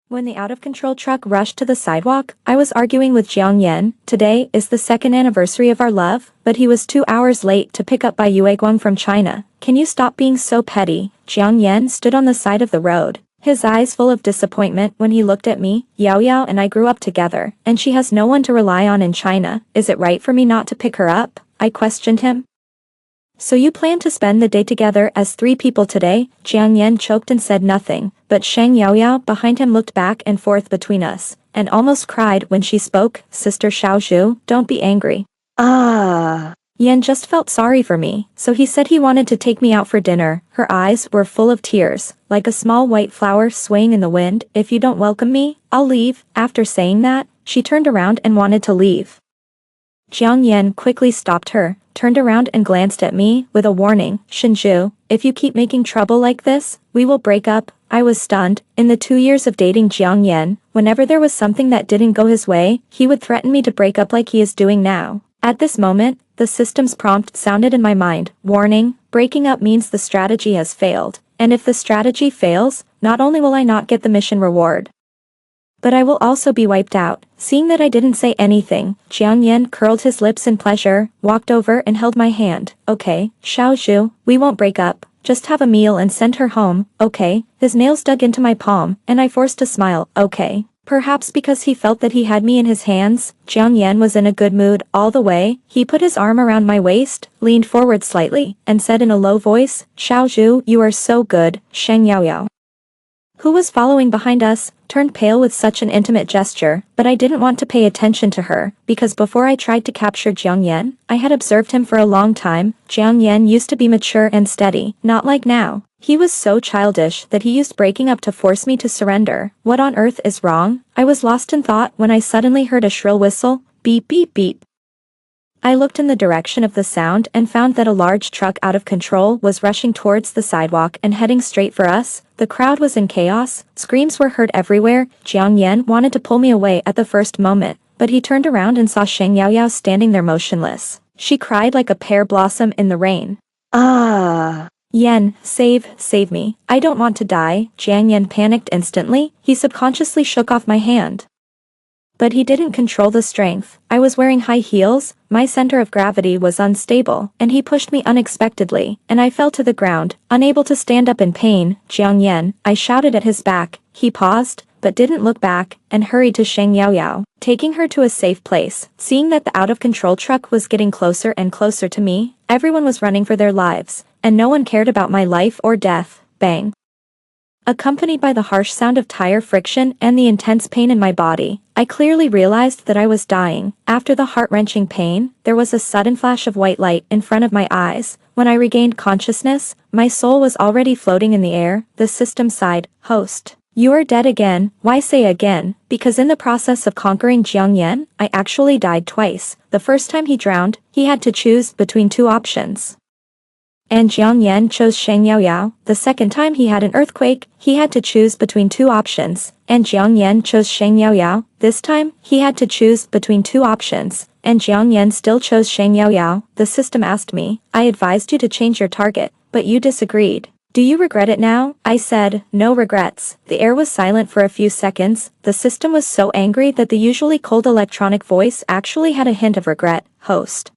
When the out-of-control truck rushed to the sidewalk, I was arguing with Jiang Yan. Today is the second anniversary of our love, but he was 2 hours late to pick up by Yueguang from China. Can you stop being so petty? Jiang Yan stood on the side of the road, his eyes full of disappointment when he looked at me. Yao Yao and I grew up together, and she has no one to rely on in China. Is it right for me not to pick her up? I questioned him. So you plan to spend the day together as 3 people today? Jiang Yan choked and said nothing, but Shang Yaoyao behind him looked back and forth between us, and almost cried when she spoke. Sister Xiaozhu, don't be angry. Yan just felt sorry for me, so he said he wanted to take me out for dinner. Her eyes were full of tears, like a small white flower swaying in the wind. If you don't welcome me, I'll leave. After saying that, she turned around and wanted to leave. Jiang Yan quickly stopped her, turned around and glanced at me with a warning. Shinju, if you keep making trouble like this, we will break up. I was stunned. In the 2 years of dating Jiang Yan, whenever there was something that didn't go his way, he would threaten me to break up like he is doing now. At this moment, the system's prompt sounded in my mind. Warning, breaking up means the strategy has failed, and if the strategy fails, not only will I not get the mission reward, but I will also be wiped out. Seeing that I didn't say anything, Jiang Yan curled his lips in pleasure, walked over and held my hand. Okay, Xiaozhu, we won't break up. Just have a meal and send her home, okay? His nails dug into my palm, and I forced a smile. Okay. Perhaps because he felt that he had me in his hands, Jiang Yan was in a good mood all the way. He put his arm around my waist, leaned forward slightly, and said in a low voice, Xiaozhu, you are so good. Sheng Yaoyao, who was following behind us, turned pale with such an intimate gesture, but I didn't want to pay attention to her, because before I tried to capture Jiang Yan, I had observed him for a long time. Jiang Yan used to be mature and steady, not like now. He was so childish that he used breaking up to force me to surrender. What on earth is wrong? I was lost in thought when I suddenly heard a shrill whistle. Beep beep beep. I looked in the direction of the sound and found that a large truck out of control was rushing towards the sidewalk and heading straight for us. The crowd was in chaos, screams were heard everywhere. Jiang Yan wanted to pull me away at the first moment, but he turned around and saw Sheng Yaoyao standing there motionless. She cried like a pear blossom in the rain. Yan, save me. I don't want to die. Jiang Yan panicked instantly. He subconsciously shook off my hand, but he didn't control the strength. I was wearing high heels, my center of gravity was unstable, and he pushed me unexpectedly, and I fell to the ground, unable to stand up in pain. Jiang Yan, I shouted at his back. He paused, but didn't look back, and hurried to Sheng Yaoyao, taking her to a safe place. Seeing that the out-of-control truck was getting closer and closer to me, everyone was running for their lives, and no one cared about my life or death. Bang. Accompanied by the harsh sound of tire friction and the intense pain in my body, I clearly realized that I was dying. After the heart-wrenching pain, there was a sudden flash of white light in front of my eyes. When I regained consciousness, my soul was already floating in the air. The system sighed. Host, you are dead again. Why say again? Because in the process of conquering Jiang Yan, I actually died twice. The first time he drowned, he had to choose between 2 options, and Jiang Yan chose Sheng Yaoyao. The second time he had an earthquake, he had to choose between 2 options, and Jiang Yan chose Sheng Yaoyao. This time, he had to choose between 2 options, and Jiang Yan still chose Sheng Yaoyao. The system asked me, I advised you to change your target, but you disagreed. Do you regret it now? I said, no regrets. The air was silent for a few seconds. The system was so angry that the usually cold electronic voice actually had a hint of regret. Host,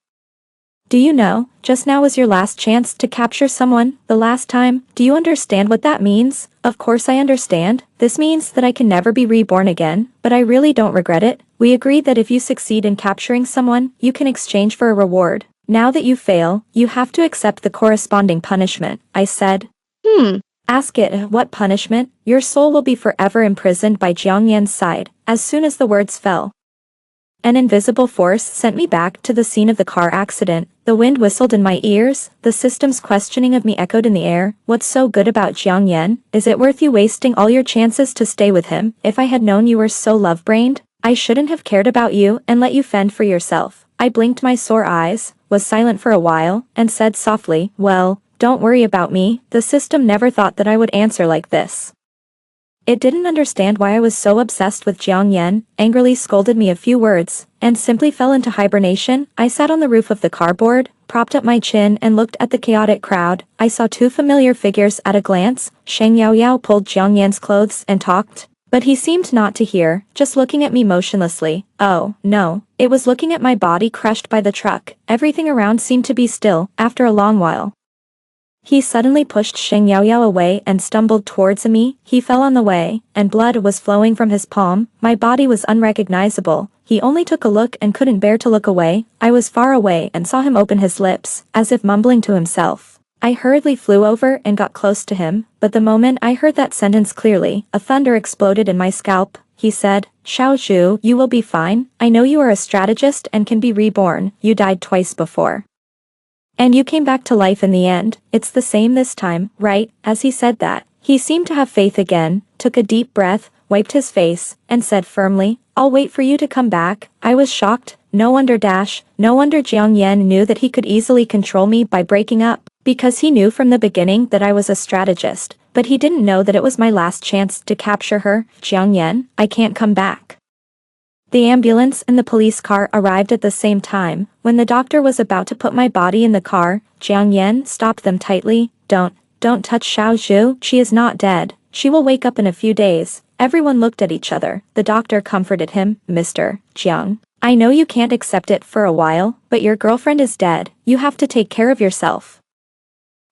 do you know, just now was your last chance to capture someone, the last time. Do you understand what that means? Of course I understand. This means that I can never be reborn again, but I really don't regret it. We agreed that if you succeed in capturing someone, you can exchange for a reward. Now that you fail, you have to accept the corresponding punishment. I said. Ask it, what punishment? Your soul will be forever imprisoned by Jiang Yan's side. As soon as the words fell, an invisible force sent me back to the scene of the car accident. The wind whistled in my ears, the system's questioning of me echoed in the air. What's so good about Jiang Yan? Is it worth you wasting all your chances to stay with him? If I had known you were so love-brained, I shouldn't have cared about you and let you fend for yourself. I blinked my sore eyes, was silent for a while, and said softly, well, don't worry about me. The system never thought that I would answer like this. It didn't understand why I was so obsessed with Jiang Yan, angrily scolded me a few words, and simply fell into hibernation. I sat on the roof of the cardboard, propped up my chin and looked at the chaotic crowd. I saw 2 familiar figures at a glance. Sheng Yaoyao pulled Jiang Yan's clothes and talked, But he seemed not to hear, just looking at me motionlessly. Oh, no, it was looking at my body crushed by the truck. Everything around seemed to be still, after a long while. He suddenly pushed Sheng Yaoyao away and stumbled towards me. He fell on the way, and blood was flowing from his palm. My body was unrecognizable. He only took a look and couldn't bear to look away. I was far away and saw him open his lips, as if mumbling to himself. I hurriedly flew over and got close to him, but the moment I heard that sentence clearly, a thunder exploded in my scalp. He said, "Xiao Zhu, you will be fine. I know you are a strategist and can be reborn. You died twice before. And you came back to life in the end. It's the same this time, right?" As he said that, he seemed to have faith again, took a deep breath, wiped his face, and said firmly, "I'll wait for you to come back." I was shocked. No wonder Jiang Yan knew that he could easily control me by breaking up, because he knew from the beginning that I was a strategist, but he didn't know that it was my last chance to capture her. "Jiang Yan, I can't come back." The ambulance and the police car arrived at the same time. When the doctor was about to put my body in the car, Jiang Yan stopped them tightly. Don't touch Xiao Zhu. She is not dead. She will wake up in a few days." Everyone looked at each other. The doctor comforted him. "Mr. Jiang, I know you can't accept it for a while, but your girlfriend is dead. You have to take care of yourself."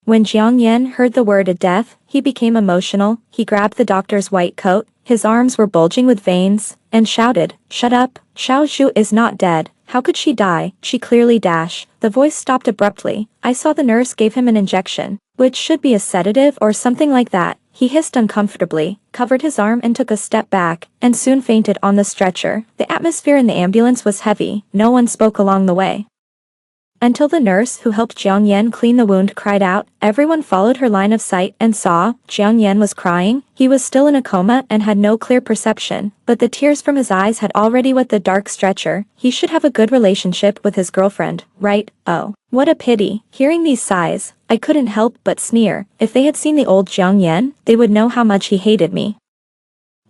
When Jiang Yan heard the word death, he became emotional. He grabbed the doctor's white coat, his arms were bulging with veins, and shouted, "Shut up, Xiao Zhu is not dead. How could she die? She clearly dash." The voice stopped abruptly. I saw the nurse gave him an injection, which should be a sedative or something like that. He hissed uncomfortably, covered his arm and took a step back, and soon fainted on the stretcher. The atmosphere in the ambulance was heavy. No one spoke along the way. Until the nurse who helped Jiang Yan clean the wound cried out. Everyone followed her line of sight and saw Jiang Yan was crying. He was still in a coma and had no clear perception, but the tears from his eyes had already wet the dark stretcher. He should have a good relationship with his girlfriend, right? Oh, what a pity. Hearing these sighs, I couldn't help but sneer. If they had seen the old Jiang Yan, they would know how much he hated me.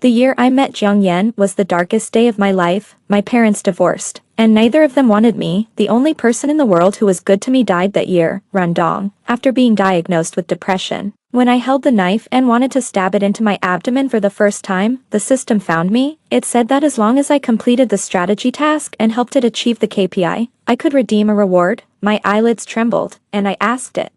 The year I met Jiang Yan was the darkest day of my life. My parents divorced, and neither of them wanted me. The only person in the world who was good to me died that year, Rundong, after being diagnosed with depression. When I held the knife and wanted to stab it into my abdomen for the first time, the system found me. It said that as long as I completed the strategy task and helped it achieve the KPI, I could redeem a reward. My eyelids trembled, and I asked it,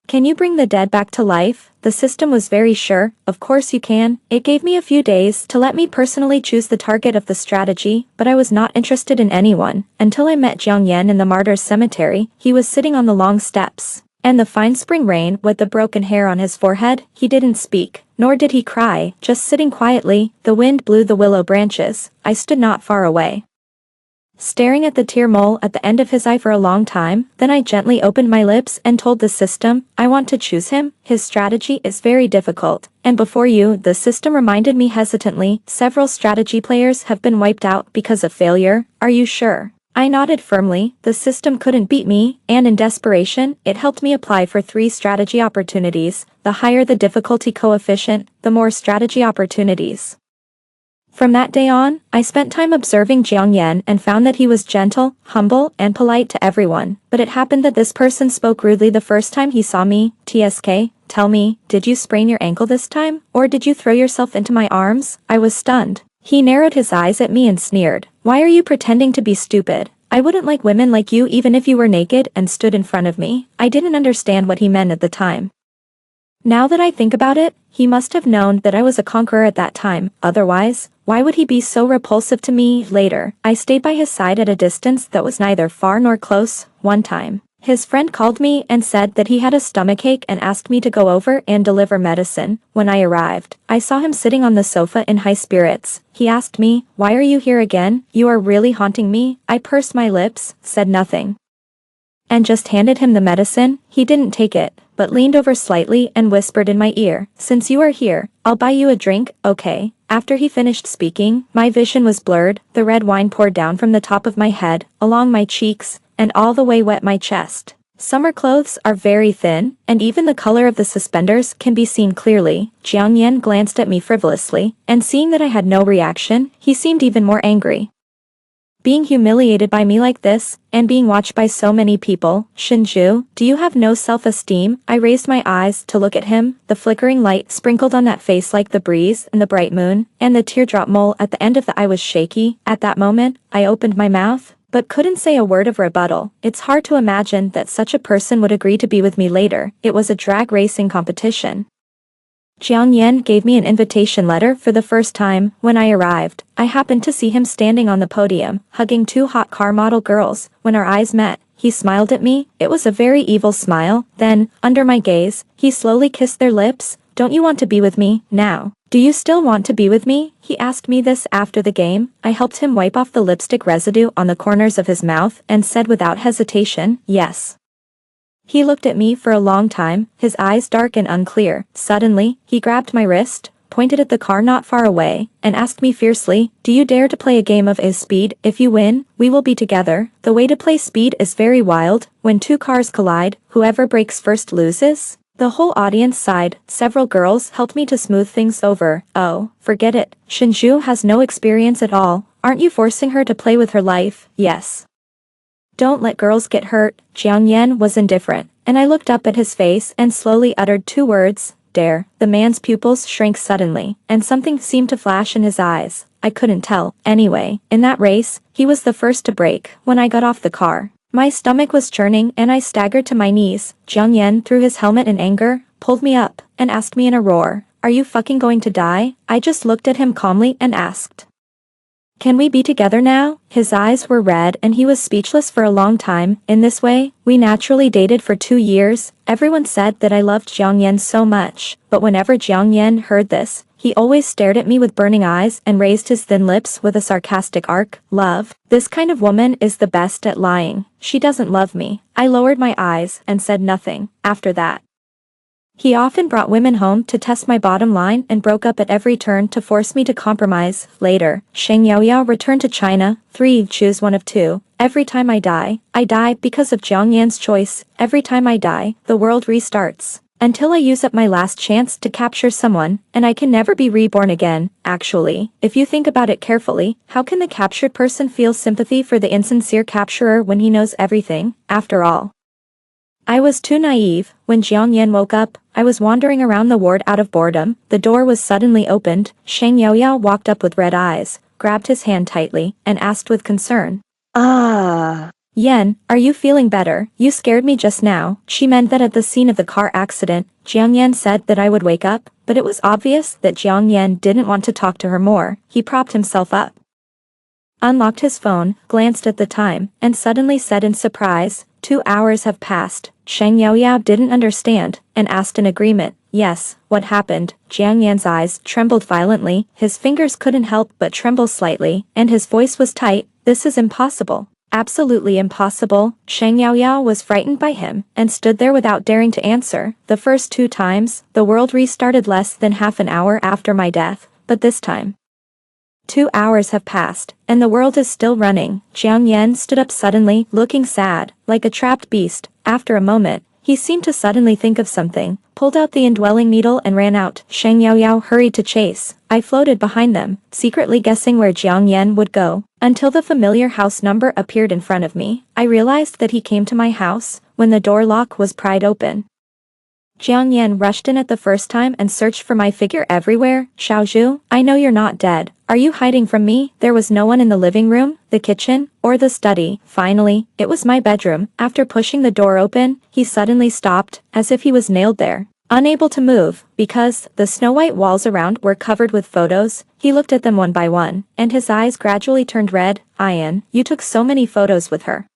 "Can you bring the dead back to life?" The system was very sure. "Of course you can." It gave me a few days to let me personally choose the target of the strategy, but I was not interested in anyone, until I met Jiang Yan in the martyrs' cemetery. He was sitting on the long steps, and the fine spring rain wet the broken hair on his forehead. He didn't speak, nor did he cry, just sitting quietly. The wind blew the willow branches. I stood not far away, staring at the tear mole at the end of his eye for a long time. Then I gently opened my lips and told the system, "I want to choose him. His strategy is very difficult. And before you," the system reminded me hesitantly, "several strategy players have been wiped out because of failure. Are you sure?" I nodded firmly. The system couldn't beat me, and in desperation, it helped me apply for 3 strategy opportunities. The higher the difficulty coefficient, the more strategy opportunities. From that day on, I spent time observing Jiang Yan and found that he was gentle, humble, and polite to everyone. But it happened that this person spoke rudely the first time he saw me. "TSK, tell me, did you sprain your ankle this time? Or did you throw yourself into my arms?" I was stunned. He narrowed his eyes at me and sneered. "Why are you pretending to be stupid? I wouldn't like women like you even if you were naked and stood in front of me." I didn't understand what he meant at the time. Now that I think about it, he must have known that I was a conqueror at that time. Otherwise, why would he be so repulsive to me? Later, I stayed by his side at a distance that was neither far nor close. One time, his friend called me and said that he had a stomachache and asked me to go over and deliver medicine. When I arrived, I saw him sitting on the sofa in high spirits. He asked me, "Why are you here again? You are really haunting me." I pursed my lips, said nothing, and just handed him the medicine. He didn't take it, but leaned over slightly and whispered in my ear, "Since you are here, I'll buy you a drink, okay?" After he finished speaking, my vision was blurred. The red wine poured down from the top of my head, along my cheeks, and all the way wet my chest. Summer clothes are very thin, and even the color of the suspenders can be seen clearly. Jiang Yan glanced at me frivolously, and seeing that I had no reaction, he seemed even more angry. Being humiliated by me like this, and being watched by so many people, Shinju, do you have no self-esteem? I raised my eyes to look at him, the flickering light sprinkled on that face like the breeze and the bright moon, and the teardrop mole at the end of the eye was shaky. At that moment, I opened my mouth, but couldn't say a word of rebuttal. It's hard to imagine that such a person would agree to be with me later. It was a drag racing competition. Jiang Yan gave me an invitation letter for the first time. When I arrived, I happened to see him standing on the podium, hugging two hot car model girls. When our eyes met, he smiled at me. It was a very evil smile. Then, under my gaze, he slowly kissed their lips. Don't you want to be with me, now? Do you still want to be with me? He asked me this after the game. I helped him wipe off the lipstick residue on the corners of his mouth and said without hesitation, yes. He looked at me for a long time, his eyes dark and unclear. Suddenly, he grabbed my wrist, pointed at the car not far away, and asked me fiercely, do you dare to play a game of Is Speed? If you win, we will be together. The way to play Speed is very wild. When two cars collide, whoever brakes first loses. The whole audience sighed. Several girls helped me to smooth things over. Oh, forget it. Shinju has no experience at all. Aren't you forcing her to play with her life? Yes. Don't let girls get hurt. Jiang Yan was indifferent, and I looked up at his face and slowly uttered two words, dare. The man's pupils shrank suddenly, and something seemed to flash in his eyes. I couldn't tell. Anyway, in that race, he was the first to brake. When I got off the car, my stomach was churning and I staggered to my knees. Jiang Yan threw his helmet in anger, pulled me up, and asked me in a roar, are you fucking going to die? I just looked at him calmly and asked, can we be together now? His eyes were red and he was speechless for a long time. In this way, we naturally dated for 2 years. Everyone said that I loved Jiang Yan so much, but whenever Jiang Yan heard this, he always stared at me with burning eyes and raised his thin lips with a sarcastic arc. Love. This kind of woman is the best at lying. She doesn't love me. I lowered my eyes and said nothing. After that, he often brought women home to test my bottom line and broke up at every turn to force me to compromise. Later, Sheng Yaoyao returned to China. 3. Choose one of two. Every time I die because of Jiang Yan's choice. Every time I die, the world restarts. Until I use up my last chance to capture someone, and I can never be reborn again. Actually, if you think about it carefully, how can the captured person feel sympathy for the insincere capturer when he knows everything? After all, I was too naive. When Jiang Yan woke up, I was wandering around the ward out of boredom. The door was suddenly opened. Sheng Yaoyao walked up with red eyes, grabbed his hand tightly, and asked with concern, Yan, are you feeling better? You scared me just now. She meant that at the scene of the car accident, Jiang Yan said that I would wake up, but it was obvious that Jiang Yan didn't want to talk to her more. He propped himself up, unlocked his phone, glanced at the time, and suddenly said in surprise, 2 hours have passed. Sheng Yaoyao didn't understand, and asked in agreement, yes, what happened? Jiang Yan's eyes trembled violently, his fingers couldn't help but tremble slightly, and his voice was tight, this is impossible. Absolutely impossible. Sheng Yaoyao was frightened by him, and stood there without daring to answer. The first 2 times, the world restarted less than half an hour after my death, but this time, 2 hours have passed, and the world is still running. Jiang Yan stood up suddenly, looking sad, like a trapped beast. After a moment, he seemed to suddenly think of something, pulled out the indwelling needle and ran out. Sheng Yaoyao hurried to chase. I floated behind them, secretly guessing where Jiang Yan would go, until the familiar house number appeared in front of me. I realized that he came to my house, when the door lock was pried open. Jiang Yan rushed in at the first time and searched for my figure everywhere. Xiaozhu, I know you're not dead. Are you hiding from me? There was no one in the living room, the kitchen, or the study. Finally, it was my bedroom. After pushing the door open, he suddenly stopped, as if he was nailed there, unable to move, because the snow-white walls around were covered with photos. He looked at them one by one, and his eyes gradually turned red. Ian, you took so many photos with her.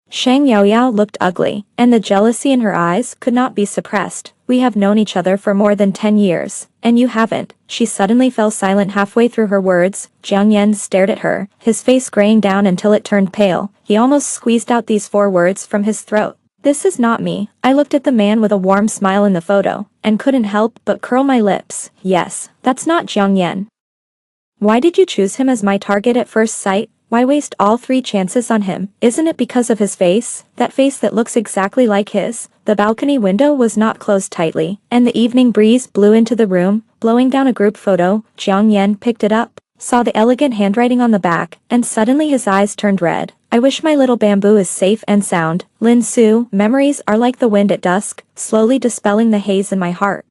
Sheng Yaoyao looked ugly, and the jealousy in her eyes could not be suppressed. We have known each other for more than 10 years, and you haven't. She suddenly fell silent halfway through her words. Jiang Yan stared at her, his face graying down until it turned pale. He almost squeezed out these 4 words from his throat. This is not me. I looked at the man with a warm smile in the photo, and couldn't help but curl my lips. Yes, that's not Jiang Yan. Why did you choose him as my target at first sight? Why waste all 3 chances on him? Isn't it because of his face? That face that looks exactly like his? The balcony window was not closed tightly, and the evening breeze blew into the room, blowing down a group photo. Jiang Yan picked it up. saw the elegant handwriting on the back, and suddenly his eyes turned red. I wish my little bamboo is safe and sound. Lin Su, memories are like the wind at dusk, slowly dispelling the haze in my heart.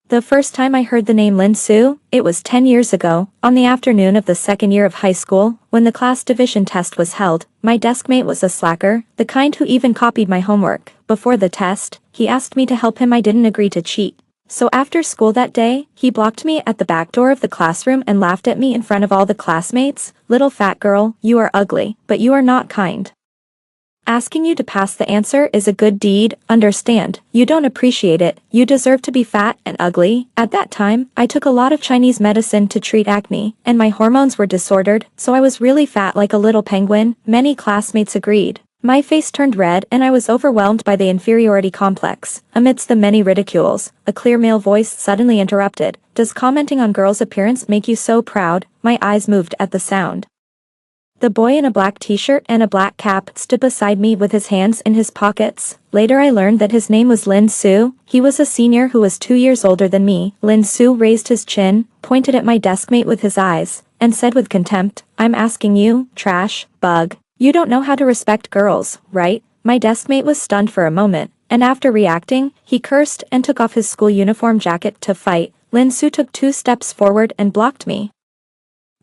The first time I heard the name Lin Su, it was 10 years ago, on the afternoon of the second year of high school, when the class division test was held. My deskmate was a slacker, the kind who even copied my homework. Before the test, he asked me to help him. I didn't agree to cheat. So after school that day, he blocked me at the back door of the classroom and laughed at me in front of all the classmates. Little fat girl, you are ugly, but you are not kind. Asking you to pass the answer is a good deed, understand? You don't appreciate it, you deserve to be fat and ugly. At that time, I took a lot of Chinese medicine to treat acne, and my hormones were disordered, so I was really fat like a little penguin. Many classmates agreed. My face turned red and I was overwhelmed by the inferiority complex. Amidst the many ridicules, a clear male voice suddenly interrupted. Does commenting on girls' appearance make you so proud? My eyes moved at the sound. The boy in a black t-shirt and a black cap stood beside me with his hands in his pockets. Later I learned that his name was Lin Su. He was a senior who was 2 years older than me. Lin Su raised his chin, pointed at my deskmate with his eyes, and said with contempt, I'm asking you, trash, bug. You don't know how to respect girls, right? My deskmate was stunned for a moment, and after reacting, he cursed and took off his school uniform jacket to fight. Lin Su took 2 steps forward and blocked me.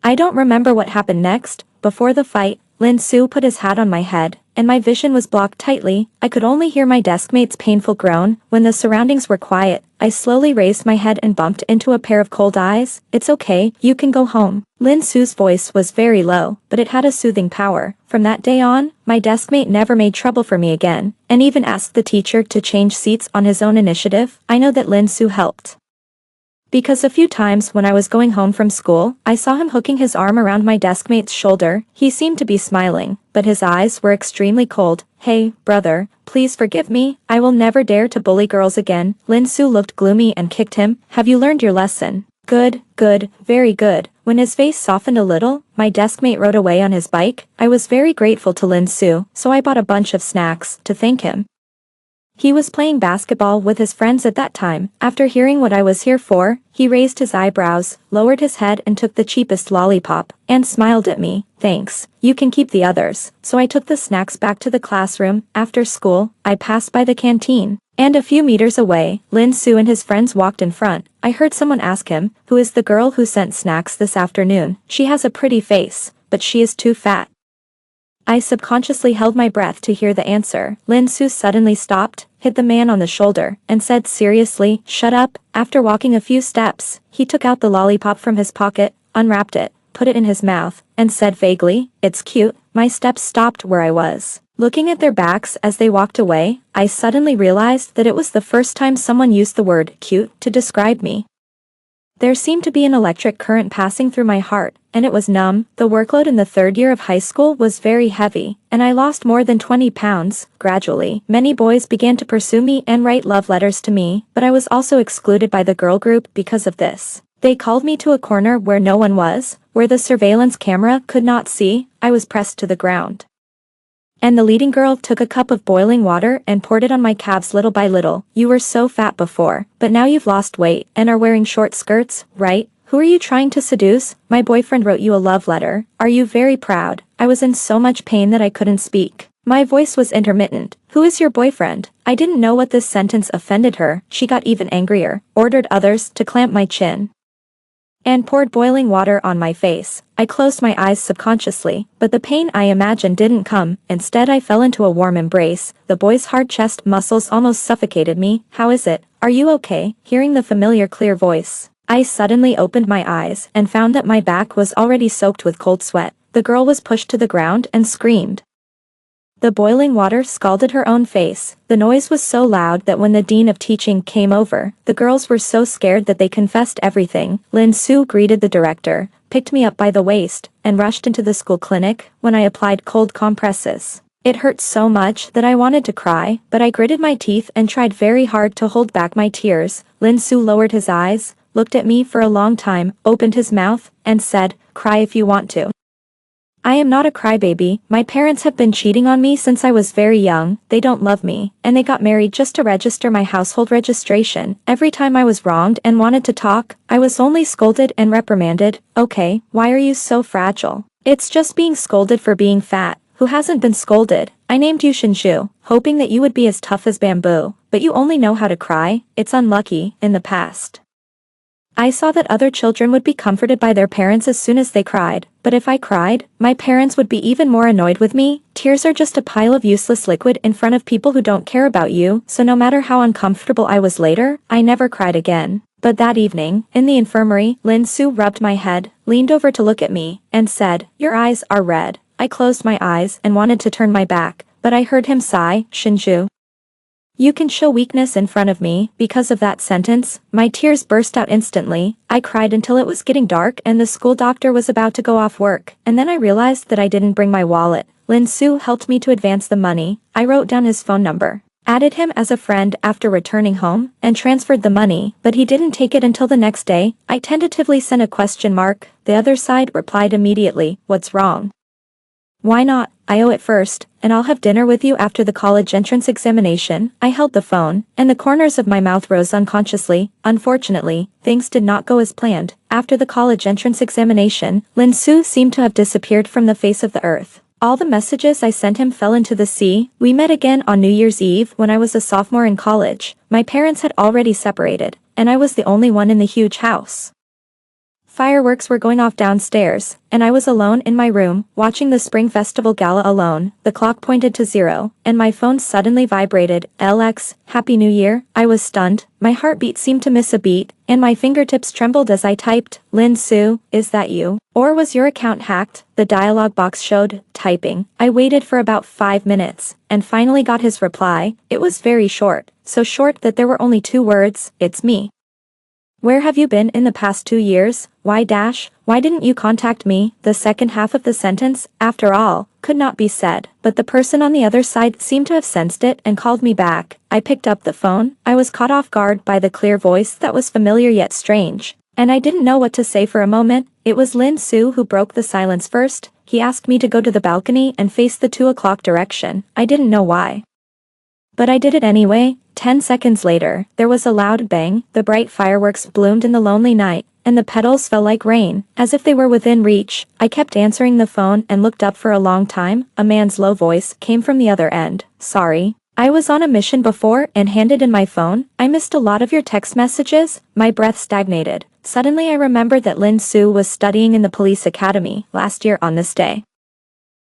I don't remember what happened next. Before the fight, Lin Su put his hat on my head, and my vision was blocked tightly. I could only hear my deskmate's painful groan. When the surroundings were quiet, I slowly raised my head and bumped into a pair of cold eyes. It's okay, you can go home. Lin Su's voice was very low, but it had a soothing power. From that day on, my deskmate never made trouble for me again, and even asked the teacher to change seats on his own initiative. I know that Lin Su helped, because a few times when I was going home from school, I saw him hooking his arm around my deskmate's shoulder. He seemed to be smiling, but his eyes were extremely cold. Hey, brother, please forgive me. I will never dare to bully girls again. Lin Su looked gloomy and kicked him. Have you learned your lesson? Good, very good. When his face softened a little, my deskmate rode away on his bike. I was very grateful to Lin Su, so I bought a bunch of snacks to thank him. He was playing basketball with his friends at that time. After hearing what I was here for, he raised his eyebrows, lowered his head and took the cheapest lollipop, and smiled at me. Thanks, you can keep the others. So I took the snacks back to the classroom. After school, I passed by the canteen, and a few meters away, Lin Su and his friends walked in front. I heard someone ask him, who is the girl who sent snacks this afternoon? She has a pretty face, but she is too fat. I subconsciously held my breath to hear the answer. Lin Su suddenly stopped, hit the man on the shoulder, and said seriously, shut up. After walking a few steps, he took out the lollipop from his pocket, unwrapped it, put it in his mouth, and said vaguely, it's cute. My steps stopped where I was. Looking at their backs as they walked away, I suddenly realized that it was the first time someone used the word cute to describe me. There seemed to be an electric current passing through my heart, and it was numb. The workload in the third year of high school was very heavy, and I lost more than 20 pounds. Gradually, many boys began to pursue me and write love letters to me, but I was also excluded by the girl group because of this. They called me to a corner where no one was, where the surveillance camera could not see. I was pressed to the ground, and the leading girl took a cup of boiling water and poured it on my calves little by little. You were so fat before, but now you've lost weight and are wearing short skirts, right? Who are you trying to seduce? My boyfriend wrote you a love letter. Are you very proud? I was in so much pain that I couldn't speak. My voice was intermittent. Who is your boyfriend? I didn't know what this sentence offended her. She got even angrier, ordered others to clamp my chin, and poured boiling water on my face. I closed my eyes subconsciously, but the pain I imagined didn't come. Instead I fell into a warm embrace. The boy's hard chest muscles almost suffocated me. How is it? Are you okay? Hearing the familiar clear voice, I suddenly opened my eyes and found that my back was already soaked with cold sweat. The girl was pushed to the ground and screamed. The boiling water scalded her own face. The noise was so loud that when the dean of teaching came over, the girls were so scared that they confessed everything. Lin Su greeted the director, picked me up by the waist, and rushed into the school clinic. When I applied cold compresses, it hurt so much that I wanted to cry, but I gritted my teeth and tried very hard to hold back my tears. Lin Su lowered his eyes, looked at me for a long time, opened his mouth, and said, cry if you want to. I am not a crybaby, my parents have been cheating on me since I was very young, they don't love me, and they got married just to register my household registration. Every time I was wronged and wanted to talk, I was only scolded and reprimanded. Okay, why are you so fragile? It's just being scolded for being fat. Who hasn't been scolded? I named you Shinju, hoping that you would be as tough as bamboo, but you only know how to cry. It's unlucky. In the past, I saw that other children would be comforted by their parents as soon as they cried, but if I cried, my parents would be even more annoyed with me. Tears are just a pile of useless liquid in front of people who don't care about you, so no matter how uncomfortable I was later, I never cried again. But that evening, in the infirmary, Lin Su rubbed my head, leaned over to look at me, and said, "Your eyes are red." I closed my eyes and wanted to turn my back, but I heard him sigh, "Shinju, you can show weakness in front of me." Because of that sentence, my tears burst out instantly. I cried until it was getting dark and the school doctor was about to go off work, and then I realized that I didn't bring my wallet. Lin Su helped me to advance the money. I wrote down his phone number, added him as a friend after returning home, and transferred the money, but he didn't take it until the next day. I tentatively sent a question mark. The other side replied immediately, "What's wrong? Why not? I owe it first, and I'll have dinner with you after the college entrance examination." I held the phone, and the corners of my mouth rose unconsciously. Unfortunately, things did not go as planned. After the college entrance examination, Lin Su seemed to have disappeared from the face of the earth. All the messages I sent him fell into the sea. We met again on New Year's Eve when I was a sophomore in college. My parents had already separated, and I was the only one in the huge house. Fireworks were going off downstairs, and I was alone in my room, watching the Spring Festival Gala alone. The clock pointed to 0, and my phone suddenly vibrated. "LX, Happy New Year." I was stunned, my heartbeat seemed to miss a beat, and my fingertips trembled as I typed, "Lin Su, is that you? Or was your account hacked?" The dialog box showed, "Typing." I waited for about 5 minutes, and finally got his reply. It was very short, so short that there were only 2 words, "It's me. Where have you been in the past 2 years? Why didn't you contact me?" The second half of the sentence, after all, could not be said, but the person on the other side seemed to have sensed it and called me back. I picked up the phone. I was caught off guard by the clear voice that was familiar yet strange, and I didn't know what to say for a moment. It was Lin Su who broke the silence first. He asked me to go to the balcony and face the 2 o'clock direction. I didn't know why, but I did it anyway. 10 seconds later, there was a loud bang. The bright fireworks bloomed in the lonely night, and the petals fell like rain, as if they were within reach. I kept answering the phone and looked up for a long time. A man's low voice came from the other end. "Sorry. I was on a mission before," and handed in my phone. "I missed a lot of your text messages." My breath stagnated. Suddenly I remembered that Lin Su was studying in the police academy last year on this day.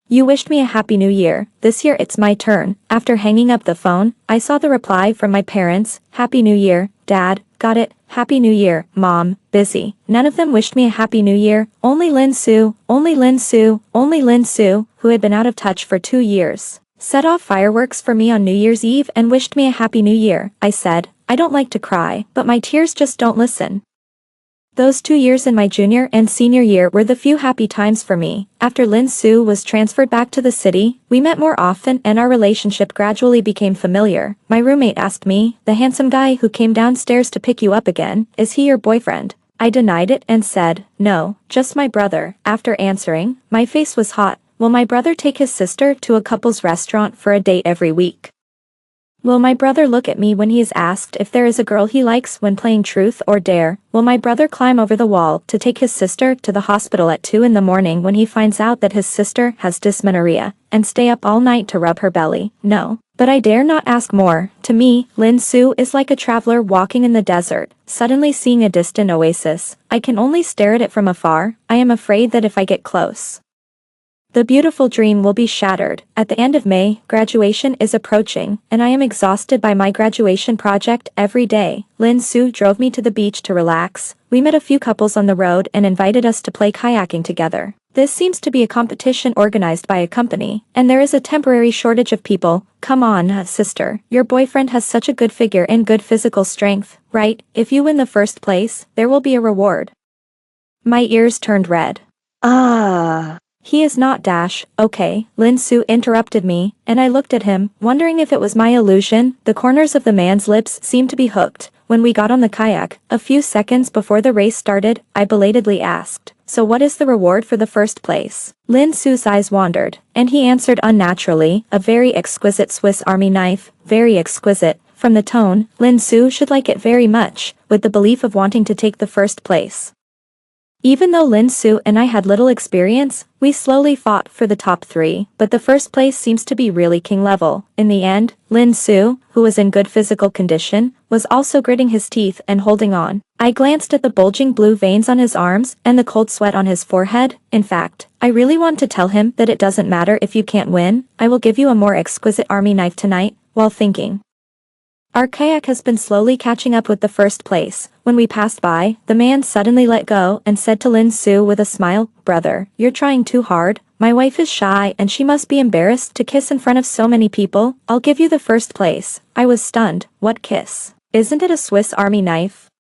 "You wished me a Happy New Year. This year it's my turn." After hanging up the phone, I saw the reply from my parents. "Happy New Year, Dad. Got it. Happy New Year, Mom. Busy." None of them wished me a Happy New Year. Only Lin Su, only Lin Su, only Lin Su, who had been out of touch for 2 years, set off fireworks for me on New Year's Eve and wished me a Happy New Year. I said, "I don't like to cry, but my tears just don't listen." Those 2 years in my junior and senior year were the few happy times for me. After Lin Su was transferred back to the city, we met more often and our relationship gradually became familiar. My roommate asked me, "The handsome guy who came downstairs to pick you up again, is he your boyfriend?" I denied it and said, "No, just my brother." After answering, my face was hot. Will my brother take his sister to a couple's restaurant for a date every week? Will my brother look at me when he is asked if there is a girl he likes when playing Truth or Dare? Will my brother climb over the wall to take his sister to the hospital at 2 in the morning when he finds out that his sister has dysmenorrhea, and stay up all night to rub her belly? No. But I dare not ask more. To me, Lin Su is like a traveler walking in the desert, suddenly seeing a distant oasis. I can only stare at it from afar. I am afraid that if I get close, the beautiful dream will be shattered. At the end of May, graduation is approaching, and I am exhausted by my graduation project every day. Lin Su drove me to the beach to relax. We met a few couples on the road and invited us to play kayaking together. This seems to be a competition organized by a company, and there is a temporary shortage of people. Come on, sister. Your boyfriend has such a good figure and good physical strength, right? If you win the first place, there will be a reward. My ears turned red. He is not dash, okay, Lin Su interrupted me, and I looked at him, wondering if it was my illusion. The corners of the man's lips seemed to be hooked, When we got on the kayak, a few seconds before the race started, I belatedly asked, "So what is the reward for the first place?" Lin Su's eyes wandered, and he answered unnaturally, "A very exquisite Swiss Army knife, very exquisite." From the tone, Lin Su should like it very much, with the belief of wanting to take the first place. Even though Lin Su and I had little experience, we slowly fought for the top 3, but the first place seems to be really king level. In the end, Lin Su, who was in good physical condition, was also gritting his teeth and holding on. I glanced at the bulging blue veins on his arms and the cold sweat on his forehead. In fact, I really want to tell him that it doesn't matter if you can't win, I will give you a more exquisite army knife tonight, while thinking. Our kayak has been slowly catching up with the first place. When we passed by, the man suddenly let go and said to Lin Su with a smile, "Brother, you're trying too hard. My wife is shy and she must be embarrassed to kiss in front of so many people. I'll give you the first place." I was stunned. What kiss? Isn't it a Swiss Army knife?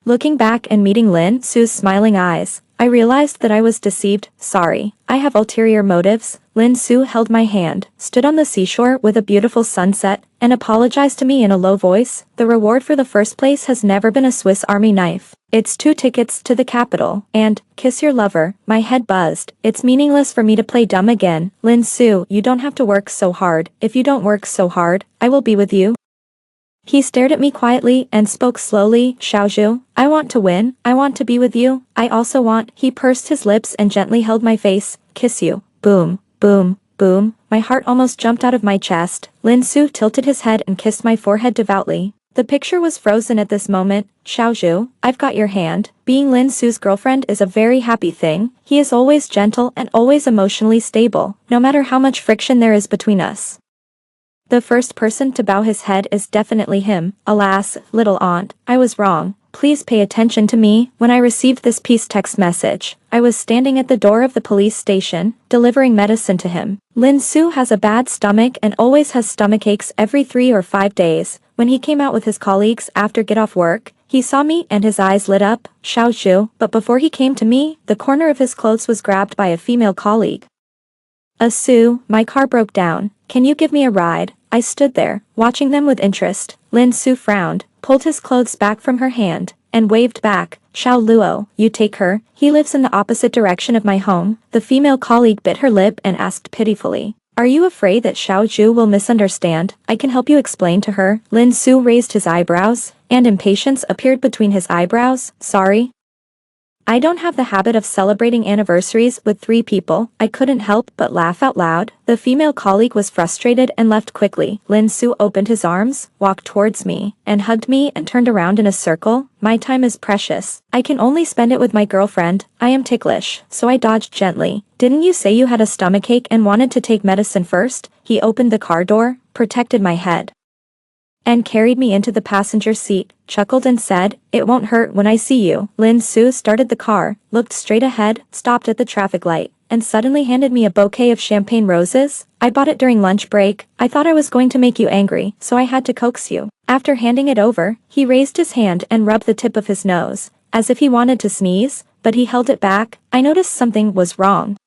Looking back and meeting Lin Su's smiling eyes, I realized that I was deceived. Sorry, I have ulterior motives. Lin Su held my hand, stood on the seashore with a beautiful sunset, and apologized to me in a low voice. "The reward for the first place has never been a Swiss Army knife. It's 2 tickets to the capital, and, kiss your lover." My head buzzed. It's meaningless for me to play dumb again. "Lin Su, you don't have to work so hard. If you don't work so hard, I will be with you." He stared at me quietly and spoke slowly, "Xiaozhu, I want to win, I want to be with you, I also want." He pursed his lips and gently held my face. "Kiss you." Boom, boom, boom, my heart almost jumped out of my chest. Lin Su tilted his head and kissed my forehead devoutly. The picture was frozen at this moment. "Xiaozhu, I've got your hand." Being Lin Su's girlfriend is a very happy thing. He is always gentle and always emotionally stable, no matter how much friction there is between us. The first person to bow his head is definitely him. Alas, little aunt, I was wrong. Please pay attention to me. When I received this peace text message, I was standing at the door of the police station, delivering medicine to him. Lin Su has a bad stomach and always has stomach aches every 3 or 5 days. When he came out with his colleagues after get off work, he saw me and his eyes lit up. "Xiaozhu," but before he came to me, the corner of his clothes was grabbed by a female colleague. "Su, my car broke down. Can you give me a ride?" I stood there, watching them with interest. Lin Su frowned, pulled his clothes back from her hand, and waved back. "Xiao Luo, you take her. He lives in the opposite direction of my home." The female colleague bit her lip and asked pitifully, "Are you afraid that Xiaozhu will misunderstand? I can help you explain to her." Lin Su raised his eyebrows, and impatience appeared between his eyebrows. "Sorry. I don't have the habit of celebrating anniversaries with 3 people." I couldn't help but laugh out loud. The female colleague was frustrated and left quickly. Lin Su opened his arms, walked towards me, and hugged me and turned around in a circle. "My time is precious. I can only spend it with my girlfriend." I am ticklish, so I dodged gently. "Didn't you say you had a stomachache and wanted to take medicine first?" He opened the car door, protected my head, and carried me into the passenger seat, chuckled and said, "It won't hurt when I see you." Lin Su started the car, looked straight ahead, stopped at the traffic light, and suddenly handed me a bouquet of champagne roses. "I bought it during lunch break. I thought I was going to make you angry, so I had to coax you." After handing it over, he raised his hand and rubbed the tip of his nose, as if he wanted to sneeze, but he held it back. I noticed something was wrong.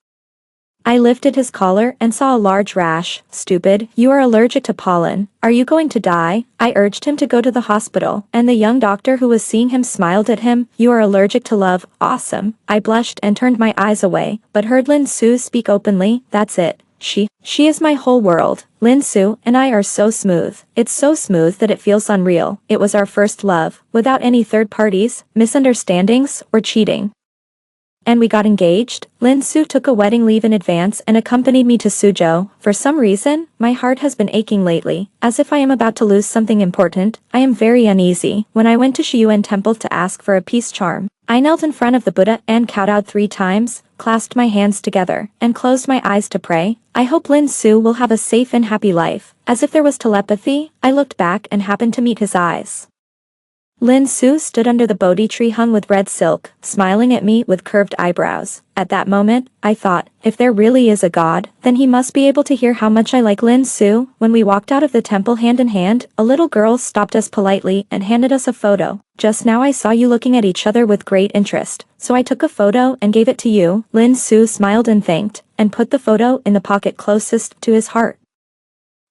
I lifted his collar and saw a large rash. "Stupid, you are allergic to pollen. Are you going to die?" I urged him to go to the hospital, and the young doctor who was seeing him smiled at him. "You are allergic to love. Awesome." I blushed and turned my eyes away, but heard Lin Su speak openly. "That's it. She is my whole world. Lin Su and I are so smooth. It's so smooth that it feels unreal. It was our first love, without any third parties, misunderstandings, or cheating. And we got engaged." Lin Su took a wedding leave in advance and accompanied me to Suzhou. For some reason, my heart has been aching lately, as if I am about to lose something important. I am very uneasy. When I went to Shiyuan Temple to ask for a peace charm, I knelt in front of the Buddha and kowtowed 3 times, clasped my hands together, and closed my eyes to pray. I hope Lin Su will have a safe and happy life. As if there was telepathy, I looked back and happened to meet his eyes. Lin Su stood under the Bodhi tree hung with red silk, smiling at me with curved eyebrows. At that moment, I thought, if there really is a God, then he must be able to hear how much I like Lin Su. When we walked out of the temple hand in hand, a little girl stopped us politely and handed us a photo. "Just now I saw you looking at each other with great interest, so I took a photo and gave it to you." Lin Su smiled and thanked, and put the photo in the pocket closest to his heart.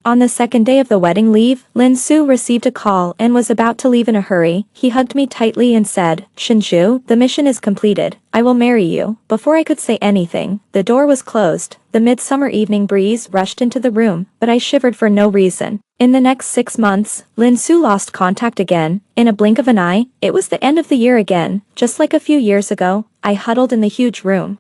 On the second day of the wedding leave, Lin Su received a call and was about to leave in a hurry. He hugged me tightly and said, "Shinju, the mission is completed. I will marry you." Before I could say anything, the door was closed. The midsummer evening breeze rushed into the room, but I shivered for no reason. In the next 6 months, Lin Su lost contact again. In a blink of an eye, it was the end of the year again. Just like a few years ago, I huddled in the huge room.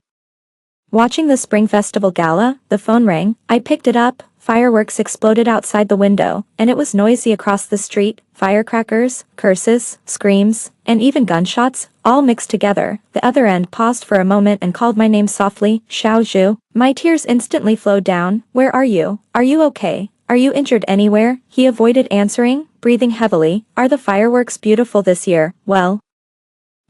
Watching the Spring Festival Gala, the phone rang. I picked it up. Fireworks exploded outside the window, and it was noisy across the street. Firecrackers, curses, screams, and even gunshots, all mixed together. The other end paused for a moment and called my name softly, "Xiao Zhu." My tears instantly flowed down. "Where are you? Are you okay? Are you injured anywhere?" He avoided answering, breathing heavily. "Are the fireworks beautiful this year?" "Well,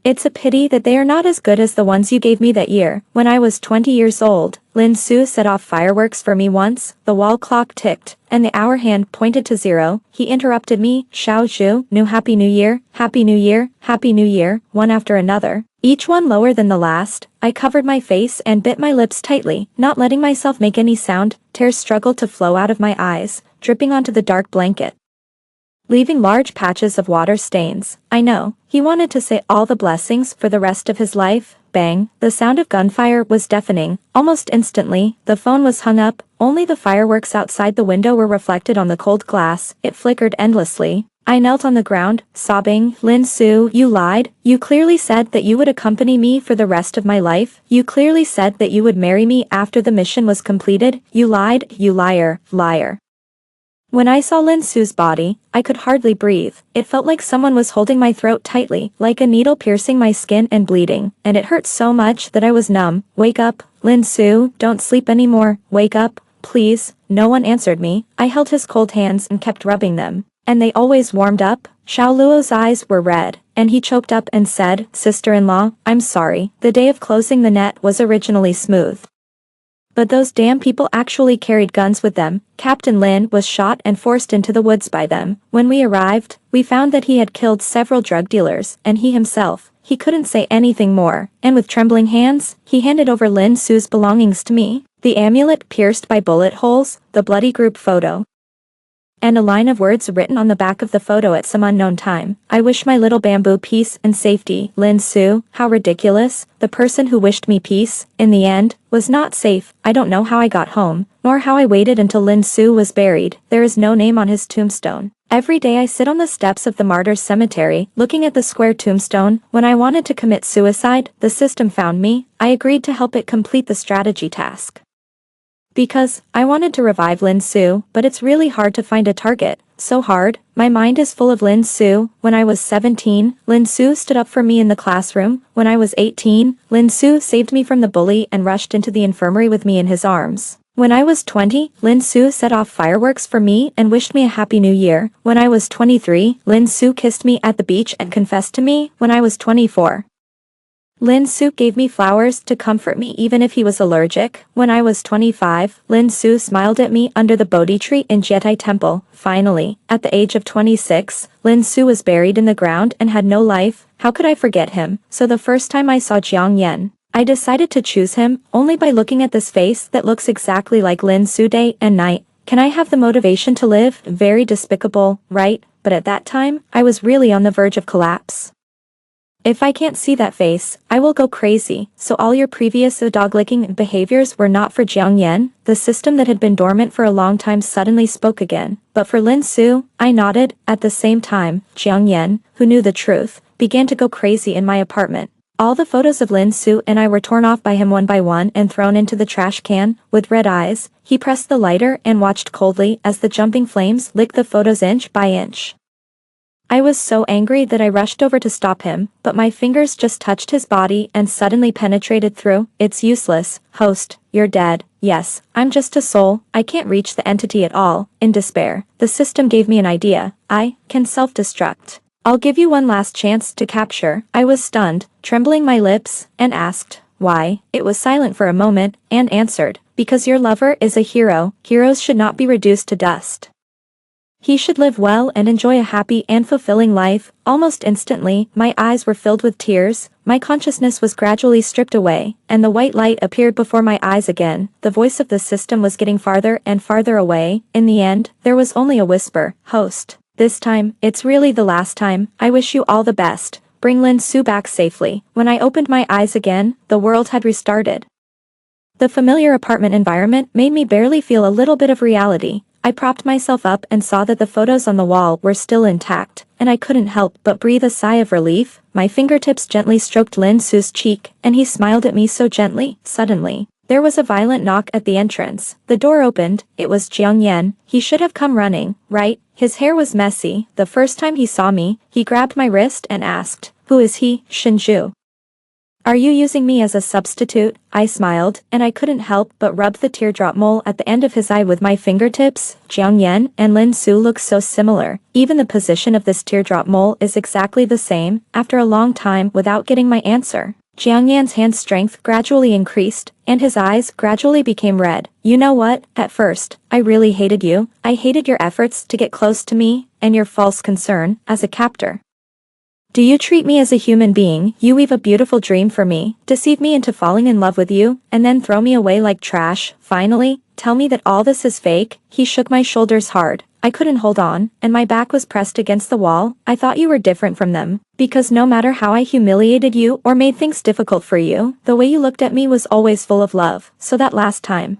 it's a pity that they are not as good as the ones you gave me that year, when I was 20 years old." Lin Su set off fireworks for me once, the wall clock ticked, and the hour hand pointed to 0. He interrupted me, "Xiao Zhu, new Happy New Year, Happy New Year, Happy New Year," one after another, each one lower than the last. I covered my face and bit my lips tightly, not letting myself make any sound. Tears struggled to flow out of my eyes, dripping onto the dark blanket, leaving large patches of water stains. I know, he wanted to say all the blessings for the rest of his life. Bang, the sound of gunfire was deafening. Almost instantly, the phone was hung up. Only the fireworks outside the window were reflected on the cold glass. It flickered endlessly. I knelt on the ground, sobbing. "Lin Su, you lied. You clearly said that you would accompany me for the rest of my life. You clearly said that you would marry me after the mission was completed. You lied, you liar, liar." When I saw Lin Su's body, I could hardly breathe. It felt like someone was holding my throat tightly, like a needle piercing my skin and bleeding, and it hurt so much that I was numb. "Wake up, Lin Su, don't sleep anymore. Wake up, please." No one answered me. I held his cold hands and kept rubbing them, and they always warmed up. Xiao Luo's eyes were red, and he choked up and said, "Sister-in-law, I'm sorry. The day of closing the net was originally smooth, but those damn people actually carried guns with them. Captain Lin was shot and forced into the woods by them. When we arrived, we found that he had killed several drug dealers, and he himself." He couldn't say anything more, and with trembling hands, he handed over Lin Su's belongings to me. The amulet pierced by bullet holes, the bloody group photo, and a line of words written on the back of the photo at some unknown time. "I wish my little bamboo peace and safety." Lin Su, how ridiculous. The person who wished me peace, in the end, was not safe. I don't know how I got home, nor how I waited until Lin Su was buried. There is no name on his tombstone. Every day I sit on the steps of the Martyrs' Cemetery, looking at the square tombstone. When I wanted to commit suicide, the system found me. I agreed to help it complete the strategy task, because I wanted to revive Lin Su, but it's really hard to find a target. So hard. My mind is full of Lin Su. When I was 17, Lin Su stood up for me in the classroom. When I was 18, Lin Su saved me from the bully and rushed into the infirmary with me in his arms. When I was 20, Lin Su set off fireworks for me and wished me a Happy New Year. When I was 23, Lin Su kissed me at the beach and confessed to me. When I was 24, Lin Su gave me flowers to comfort me even if he was allergic. When I was 25, Lin Su smiled at me under the Bodhi tree in Jietai Temple. Finally, at the age of 26, Lin Su was buried in the ground and had no life. How could I forget him? So the first time I saw Jiang Yan, I decided to choose him only by looking at this face that looks exactly like Lin Su day and night. Can I have the motivation to live? Very despicable, right? But at that time, I was really on the verge of collapse. If I can't see that face, I will go crazy. So all your previous dog-licking behaviors were not for Jiang Yan? The system that had been dormant for a long time suddenly spoke again. But for Lin Su, I nodded. At the same time, Jiang Yan, who knew the truth, began to go crazy in my apartment. All the photos of Lin Su and I were torn off by him one by one and thrown into the trash can. With red eyes, he pressed the lighter and watched coldly as the jumping flames licked the photos inch by inch. I was so angry that I rushed over to stop him, but my fingers just touched his body and suddenly penetrated through. "It's useless, host, you're dead." "Yes, I'm just a soul, I can't reach the entity at all." In despair, the system gave me an idea. "I can self-destruct. I'll give you one last chance to capture." I was stunned, trembling my lips, and asked, "Why?" It was silent for a moment, and answered, "Because your lover is a hero. Heroes should not be reduced to dust. He should live well and enjoy a happy and fulfilling life." Almost instantly, my eyes were filled with tears. my consciousness was gradually stripped away, and the white light appeared before my eyes again. The voice of the system was getting farther and farther away. In the end, there was only a whisper, "Host. This time, it's really the last time. I wish you all the best. Bring Lin Su back safely." When I opened my eyes again, the world had restarted. The familiar apartment environment made me barely feel a little bit of reality. I propped myself up and saw that the photos on the wall were still intact, and I couldn't help but breathe a sigh of relief. My fingertips gently stroked Lin Su's cheek, and he smiled at me so gently. Suddenly, there was a violent knock at the entrance. The door opened. It was Jiang Yan. He should have come running, right? His hair was messy. The first time he saw me, he grabbed my wrist and asked, "Who is he, Shinju? Are you using me as a substitute?" I smiled, and I couldn't help but rub the teardrop mole at the end of his eye with my fingertips. Jiang Yan and Lin Su look so similar. Even the position of this teardrop mole is exactly the same. After a long time without getting my answer, Jiang Yan's hand strength gradually increased, and his eyes gradually became red. "You know what? At first, I really hated you. I hated your efforts to get close to me, and your false concern as a captor. Do you treat me as a human being? You weave a beautiful dream for me, deceive me into falling in love with you, and then throw me away like trash. Finally, tell me that all this is fake." He shook my shoulders hard. I couldn't hold on, and my back was pressed against the wall. "I thought you were different from them, because no matter how I humiliated you or made things difficult for you, the way you looked at me was always full of love. So that last time,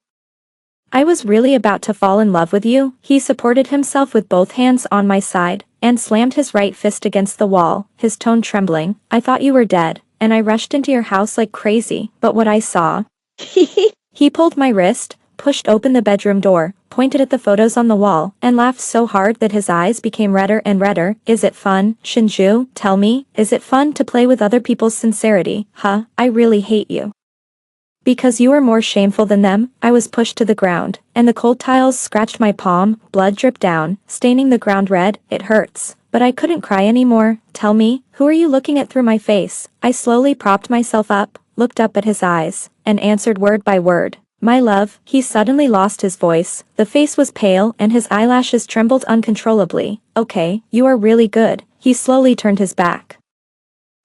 I was really about to fall in love with you." He supported himself with both hands on my side, and slammed his right fist against the wall, his tone trembling. "I thought you were dead, and I rushed into your house like crazy, but what I saw..." He pulled my wrist, pushed open the bedroom door, pointed at the photos on the wall, and laughed so hard that his eyes became redder and redder. "Is it fun, Shinju? Tell me, is it fun to play with other people's sincerity? Huh? I really hate you. Because you are more shameful than them." I was pushed to the ground, and the cold tiles scratched my palm. Blood dripped down, staining the ground red. "It hurts, but I couldn't cry anymore." "Tell me, who are you looking at through my face?" I slowly propped myself up, looked up at his eyes, and answered word by word. "My love." He suddenly lost his voice. The face was pale and his eyelashes trembled uncontrollably. "Okay, you are really good." He slowly turned his back,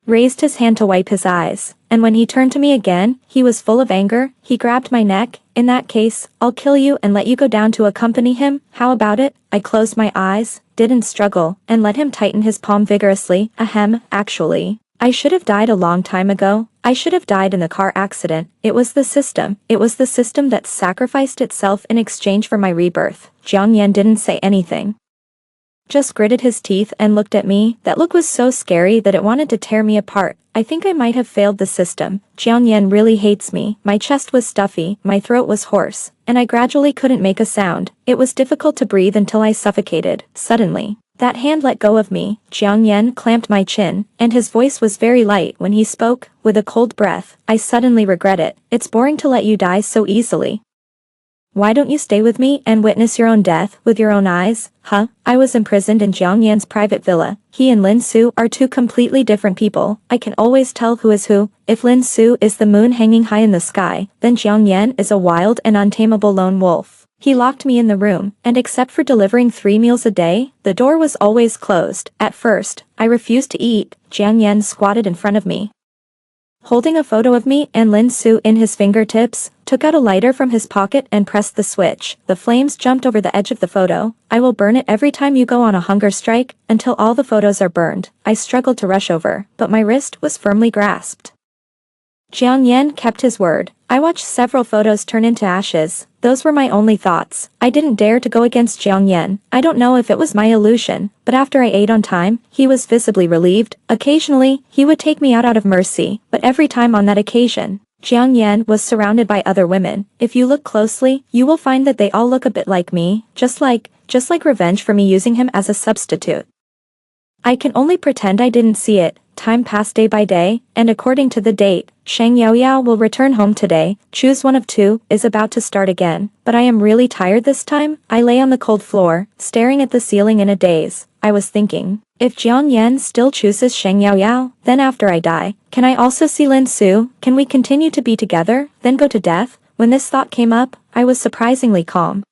raised his hand to wipe his eyes, and when he turned to me again, he was full of anger. He grabbed my neck. "In that case, I'll kill you and let you go down to accompany him. How about it?" I closed my eyes, didn't struggle, and let him tighten his palm vigorously. "Ahem, actually, I should have died a long time ago. I should have died in the car accident. It was the system. It was the system that sacrificed itself in exchange for my rebirth." Jiang Yan didn't say anything, just gritted his teeth and looked at me. That look was so scary that it wanted to tear me apart. I think I might have failed the system. Jiang Yan really hates me. My chest was stuffy, my throat was hoarse, and I gradually couldn't make a sound. It was difficult to breathe until I suffocated. Suddenly, that hand let go of me. Jiang Yan clamped my chin, and his voice was very light when he spoke, with a cold breath. "I suddenly regret it. It's boring to let you die so easily. Why don't you stay with me and witness your own death with your own eyes?" "Huh?" I was imprisoned in Jiang Yan's private villa. He and Lin Su are two completely different people. I can always tell who is who. If Lin Su is the moon hanging high in the sky, then Jiang Yan is a wild and untamable lone wolf. He locked me in the room, and except for delivering 3 meals a day, the door was always closed. At first, I refused to eat. Jiang Yan squatted in front of me, holding a photo of me and Lin Su in his fingertips, took out a lighter from his pocket and pressed the switch. The flames jumped over the edge of the photo. "I will burn it every time you go on a hunger strike, until all the photos are burned." I struggled to rush over, but my wrist was firmly grasped. Jiang Yan kept his word. I watched several photos turn into ashes. Those were my only thoughts. I didn't dare to go against Jiang Yan. I don't know if it was my illusion, but after I ate on time, he was visibly relieved. Occasionally, he would take me out of mercy, but every time on that occasion, Jiang Yan was surrounded by other women. If you look closely, you will find that they all look a bit like me, just like revenge for me using him as a substitute. I can only pretend I didn't see it. Time passed day by day, and according to the date, Shang Yaoyao will return home today. Choose one of two is about to start again, but I am really tired this time. I lay on the cold floor, staring at the ceiling in a daze. I was thinking, if Jiang Yan still chooses Shang Yaoyao, then after I die, can I also see Lin Su? Can we continue to be together, then go to death? When this thought came up, I was surprisingly calm.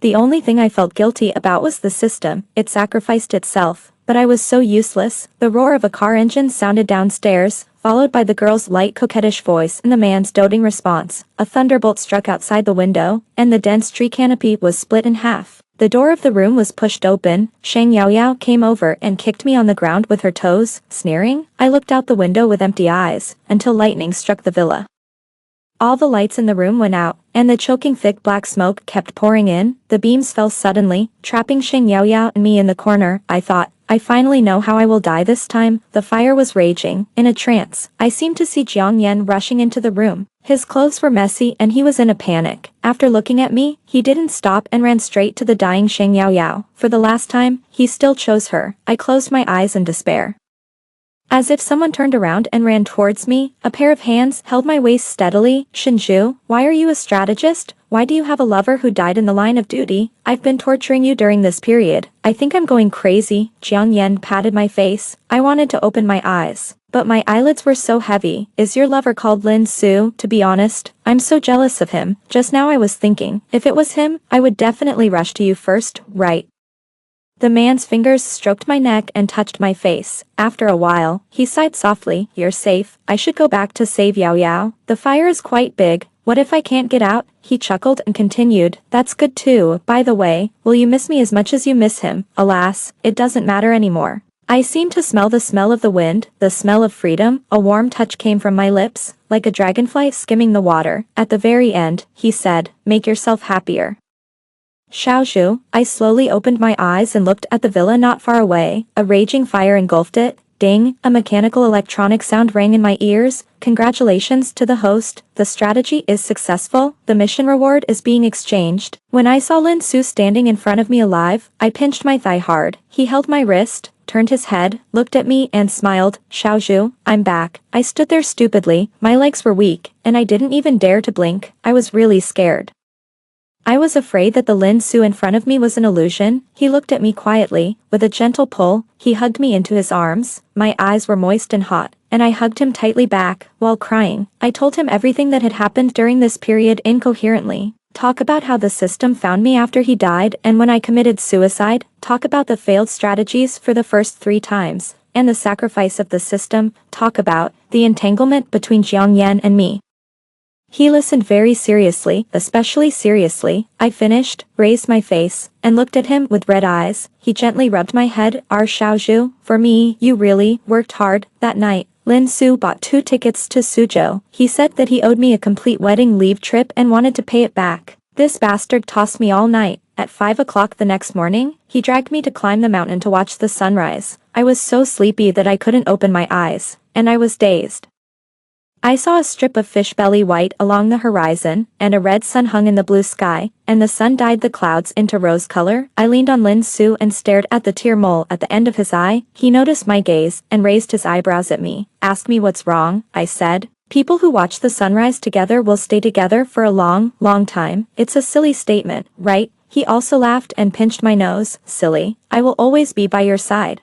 The only thing I felt guilty about was the system. It sacrificed itself. But I was so useless. The roar of a car engine sounded downstairs, followed by the girl's light coquettish voice and the man's doting response. A thunderbolt struck outside the window, and the dense tree canopy was split in half. The door of the room was pushed open. Shang Yaoyao came over and kicked me on the ground with her toes, sneering. I looked out the window with empty eyes, until lightning struck the villa. All the lights in the room went out, and the choking thick black smoke kept pouring in. The beams fell suddenly, trapping Shang Yaoyao and me in the corner. I thought, I finally know how I will die this time. The fire was raging. In a trance, I seemed to see Jiang Yan rushing into the room. His clothes were messy and he was in a panic. After looking at me, he didn't stop and ran straight to the dying Shang Yaoyao. For the last time, he still chose her. I closed my eyes in despair. As if someone turned around and ran towards me, a pair of hands held my waist steadily. Shinju, why are you a strategist? Why do you have a lover who died in the line of duty? I've been torturing you during this period. I think I'm going crazy. Jiang Yan patted my face. I wanted to open my eyes, but my eyelids were so heavy. Is your lover called Lin Su? To be honest, I'm so jealous of him. Just now I was thinking, if it was him, I would definitely rush to you first, right? The man's fingers stroked my neck and touched my face. After a while, he sighed softly. You're safe. I should go back to save Yao Yao. The fire is quite big. What if I can't get out? He chuckled and continued. That's good too. By the way, will you miss me as much as you miss him? Alas, it doesn't matter anymore. I seemed to smell the smell of the wind, the smell of freedom. A warm touch came from my lips, like a dragonfly skimming the water. At the very end, he said, make yourself happier. Xiaozhu, I slowly opened my eyes and looked at the villa not far away. A raging fire engulfed it. Ding, a mechanical electronic sound rang in my ears. Congratulations to the host. The strategy is successful. The mission reward is being exchanged. When I saw Lin Su standing in front of me alive, I pinched my thigh hard. He held my wrist, turned his head, looked at me and smiled. Xiaozhu, I'm back. I stood there stupidly. My legs were weak, and I didn't even dare to blink. I was really scared. I was afraid that the Lin Su in front of me was an illusion. He looked at me quietly. With a gentle pull, he hugged me into his arms. My eyes were moist and hot, and I hugged him tightly back. While crying, I told him everything that had happened during this period incoherently. Talk about how the system found me after he died and when I committed suicide. Talk about the failed strategies for the first 3 times, and the sacrifice of the system. Talk about the entanglement between Jiang Yan and me. He listened very seriously, especially seriously. I finished, raised my face, and looked at him with red eyes. He gently rubbed my head. Xiaozhu, for me, you really worked hard. That night, Lin Su bought 2 tickets to Suzhou. He said that he owed me a complete wedding leave trip and wanted to pay it back. This bastard tossed me all night. At 5 o'clock the next morning, he dragged me to climb the mountain to watch the sunrise. I was so sleepy that I couldn't open my eyes, and I was dazed. I saw a strip of fish belly white along the horizon, and a red sun hung in the blue sky, and the sun dyed the clouds into rose color. I leaned on Lin Su and stared at the tear mole at the end of his eye. He noticed my gaze and raised his eyebrows at me. Ask me what's wrong, I said. People who watch the sunrise together will stay together for a long, long time. It's a silly statement, right? He also laughed and pinched my nose. Silly. I will always be by your side.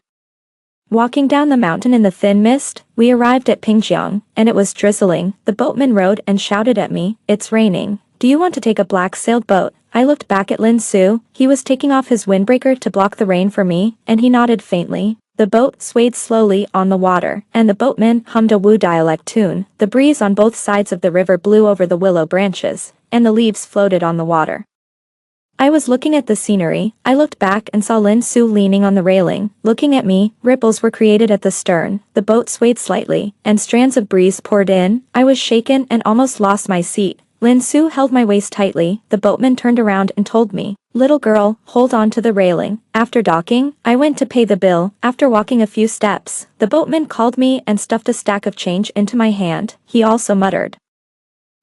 Walking down the mountain in the thin mist, we arrived at Pingjiang, and it was drizzling. The boatman rowed and shouted at me, it's raining. Do you want to take a black-sailed boat? I looked back at Lin Su. He was taking off his windbreaker to block the rain for me, and he nodded faintly. The boat swayed slowly on the water, and the boatman hummed a Wu dialect tune. The breeze on both sides of the river blew over the willow branches, and the leaves floated on the water. I was looking at the scenery. I looked back and saw Lin Su leaning on the railing, looking at me. Ripples were created at the stern. The boat swayed slightly, and strands of breeze poured in. I was shaken and almost lost my seat. Lin Su held my waist tightly. The boatman turned around and told me, little girl, hold on to the railing. After docking, I went to pay the bill. After walking a few steps, the boatman called me and stuffed a stack of change into my hand. He also muttered,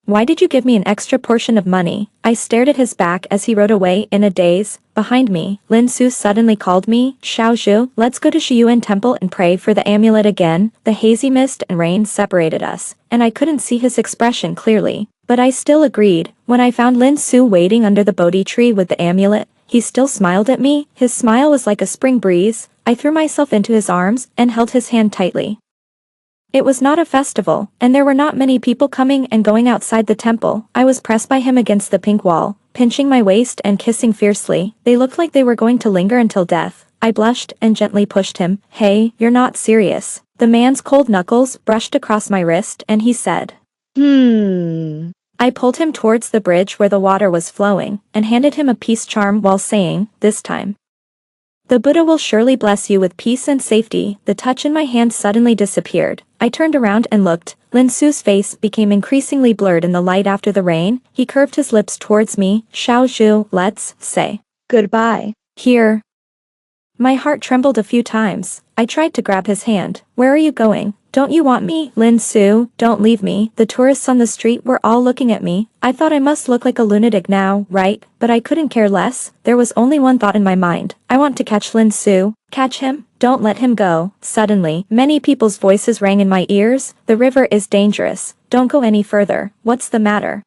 why did you give me an extra portion of money? I stared at his back as he rode away in a daze. Behind me, Lin Su suddenly called me, Xiaozhu, let's go to Shiyuan Temple and pray for the amulet again. The hazy mist and rain separated us, and I couldn't see his expression clearly, but I still agreed. When I found Lin Su waiting under the Bodhi tree with the amulet, he still smiled at me. His smile was like a spring breeze. I threw myself into his arms and held his hand tightly. It was not a festival, and there were not many people coming and going outside the temple. I was pressed by him against the pink wall, pinching my waist and kissing fiercely. They looked like they were going to linger until death. I blushed and gently pushed him. Hey, you're not serious. The man's cold knuckles brushed across my wrist and he said, I pulled him towards the bridge where the water was flowing, and handed him a peace charm while saying, this time, the Buddha will surely bless you with peace and safety. The touch in my hand suddenly disappeared. I turned around and looked. Lin Su's face became increasingly blurred in the light after the rain. He curved his lips towards me. Xiao Zhu, let's say goodbye. Here. My heart trembled a few times. I tried to grab his hand. Where are you going? Don't you want me? Lin Su, don't leave me. The tourists on the street were all looking at me. I thought I must look like a lunatic now, right? But I couldn't care less. There was only one thought in my mind. I want to catch Lin Su. Catch him? Don't let him go. Suddenly, many people's voices rang in my ears. The river is dangerous. Don't go any further. What's the matter?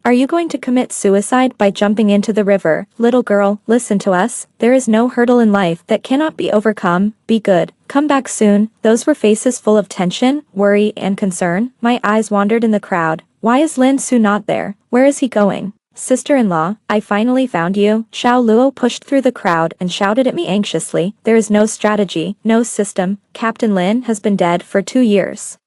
Are you going to commit suicide by jumping into the river? Little girl, listen to us. There is no hurdle in life that cannot be overcome. Be good. Come back soon. Those were faces full of tension, worry, and concern. My eyes wandered in the crowd. Why is Lin Su not there? Where is he going? Sister-in-law, I finally found you. Xiao Luo pushed through the crowd and shouted at me anxiously. There is no strategy, no system. Captain Lin has been dead for 2 years.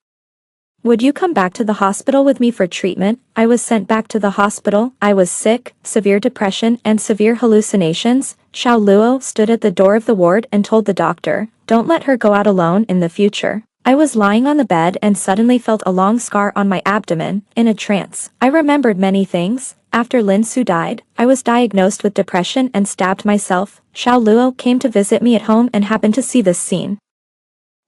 Would you come back to the hospital with me for treatment? I was sent back to the hospital. I was sick, severe depression and severe hallucinations. Xiao Luo stood at the door of the ward and told the doctor, don't let her go out alone in the future. I was lying on the bed and suddenly felt a long scar on my abdomen, in a trance. I remembered many things. After Lin Su died, I was diagnosed with depression and stabbed myself. Xiao Luo came to visit me at home and happened to see this scene.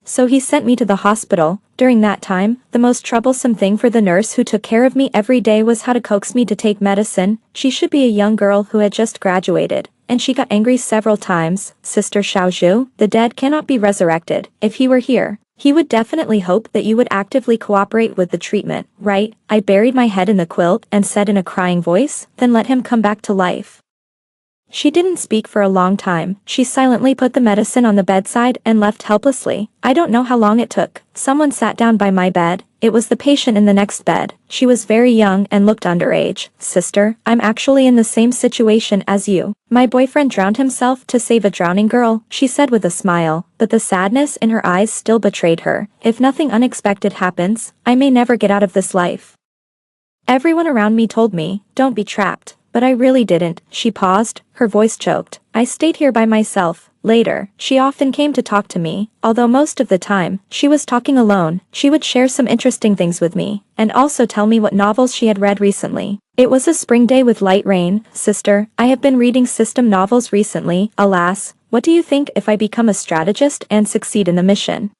So he sent me to the hospital. During that time, the most troublesome thing for the nurse who took care of me every day was how to coax me to take medicine. She should be a young girl who had just graduated, and she got angry several times. Sister Xiao Zhu, the dead cannot be resurrected. If he were here, he would definitely hope that you would actively cooperate with the treatment, right? I buried my head in the quilt and said in a crying voice, then let him come back to life. She didn't speak for a long time. She silently put the medicine on the bedside and left helplessly. I don't know how long it took. Someone sat down by my bed. It was the patient in the next bed. She was very young and looked underage. Sister, I'm actually in the same situation as you. My boyfriend drowned himself to save a drowning girl, she said with a smile, but the sadness in her eyes still betrayed her. If nothing unexpected happens, I may never get out of this life. Everyone around me told me, don't be trapped. But I really didn't. She paused, her voice choked. I stayed here by myself. Later, she often came to talk to me, although most of the time, she was talking alone. She would share some interesting things with me, and also tell me what novels she had read recently. It was a spring day with light rain. Sister, I have been reading system novels recently. Alas, what do you think if I become a strategist and succeed in the mission?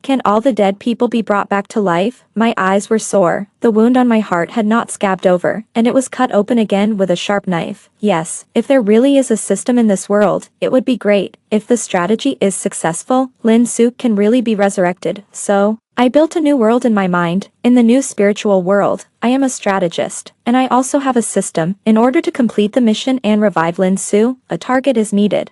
Can all the dead people be brought back to life? My eyes were sore. The wound on my heart had not scabbed over, and it was cut open again with a sharp knife. Yes, if there really is a system in this world, it would be great. If the strategy is successful, Lin Su can really be resurrected. So, I built a new world in my mind. In the new spiritual world, I am a strategist, and I also have a system. In order to complete the mission and revive Lin Su, a target is needed.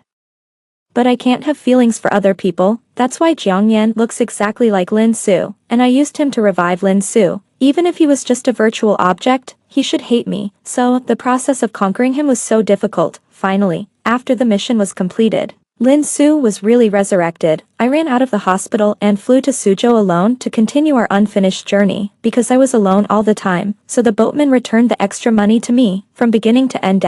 But I can't have feelings for other people. That's why Jiang Yan looks exactly like Lin Su, and I used him to revive Lin Su. Even if he was just a virtual object, he should hate me. So, the process of conquering him was so difficult. Finally, after the mission was completed, Lin Su was really resurrected. I ran out of the hospital and flew to Suzhou alone to continue our unfinished journey, because I was alone all the time, so the boatman returned the extra money to me, from beginning to end.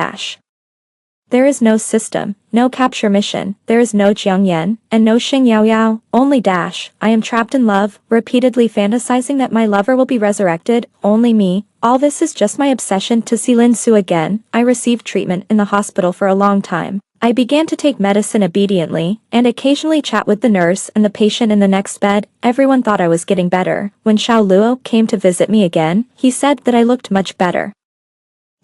There is no system, no capture mission, there is no Jiang Yan, and no Xing Yao Yao, only I am trapped in love, repeatedly fantasizing that my lover will be resurrected, only me. All this is just my obsession to see Lin Su again. I received treatment in the hospital for a long time. I began to take medicine obediently, and occasionally chat with the nurse and the patient in the next bed. Everyone thought I was getting better. When Xiao Luo came to visit me again, he said that I looked much better.